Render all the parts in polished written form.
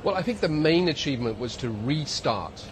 Well, I think the main achievement was to restart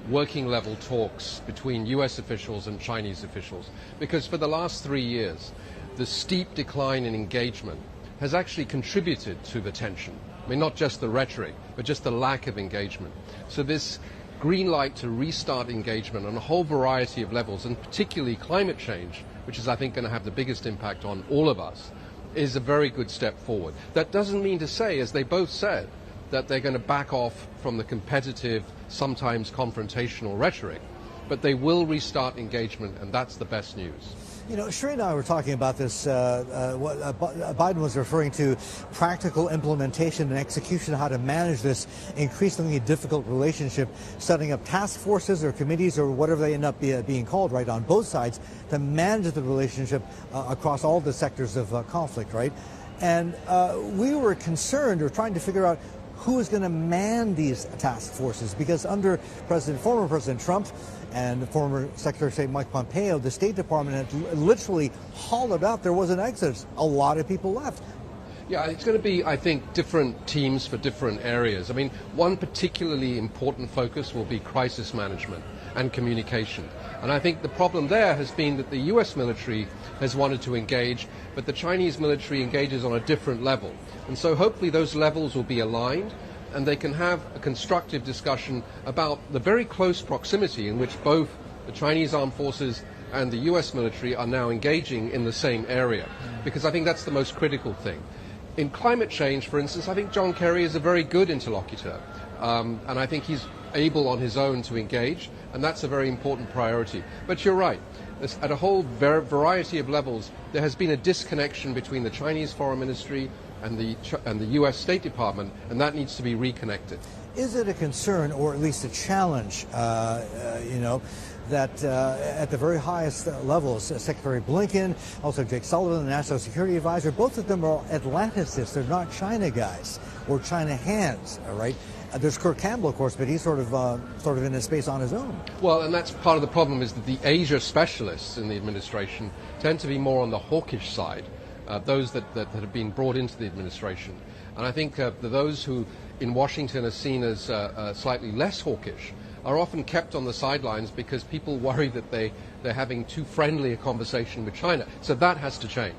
working level talks between US officials and Chinese officials, because for the last 3 years, the steep decline in engagement has actually contributed to the tension. I mean, not just the rhetoric, but just the lack of engagement. So this green light to restart engagement on a whole variety of levels, and particularly climate change, which is, I think, going to have the biggest impact on all of us, is a very good step forward. That doesn't mean to say, as they both said, that they're going to back off from the competitive, sometimes confrontational rhetoric, but they will restart engagement, and that's the best news. You know, Sri and I were talking about this, what Biden was referring to, practical implementation and execution, how to manage this increasingly difficult relationship, setting up task forces or committees or whatever they end up being called, right, on both sides to manage the relationship across all the sectors of conflict, right? And we were concerned or trying to figure out who is going to man these task forces, because under former President Trump and former Secretary of State Mike Pompeo, the State Department had literally hollowed out. There was an exodus. A lot of people left. Yeah, it's going to be, I think, different teams for different areas. I mean, one particularly important focus will be crisis management and communication. And I think the problem there has been that the US military has wanted to engage, but the Chinese military engages on a different level. And so hopefully those levels will be aligned, and they can have a constructive discussion about the very close proximity in which both the Chinese armed forces and the US military are now engaging in the same area, because I think that's the most critical thing. In climate change, for instance, I think John Kerry is a very good interlocutor, and I think he's able on his own to engage, and that's a very important priority. But you're right, at a whole variety of levels, there has been a disconnection between the Chinese Foreign Ministry and the US State Department, and that needs to be reconnected. Is it a concern, or at least a challenge, that at the very highest levels, Secretary Blinken, also Jake Sullivan, the National Security Advisor, both of them are Atlanticists. They're not China guys or China hands, all right? There's Kirk Campbell, of course, but he's sort of in a space on his own. Well, and that's part of the problem, is that the Asia specialists in the administration tend to be more on the hawkish side, those that have been brought into the administration. And I think those who in Washington are seen as slightly less hawkish are often kept on the sidelines because people worry that they're having too friendly a conversation with China. So that has to change.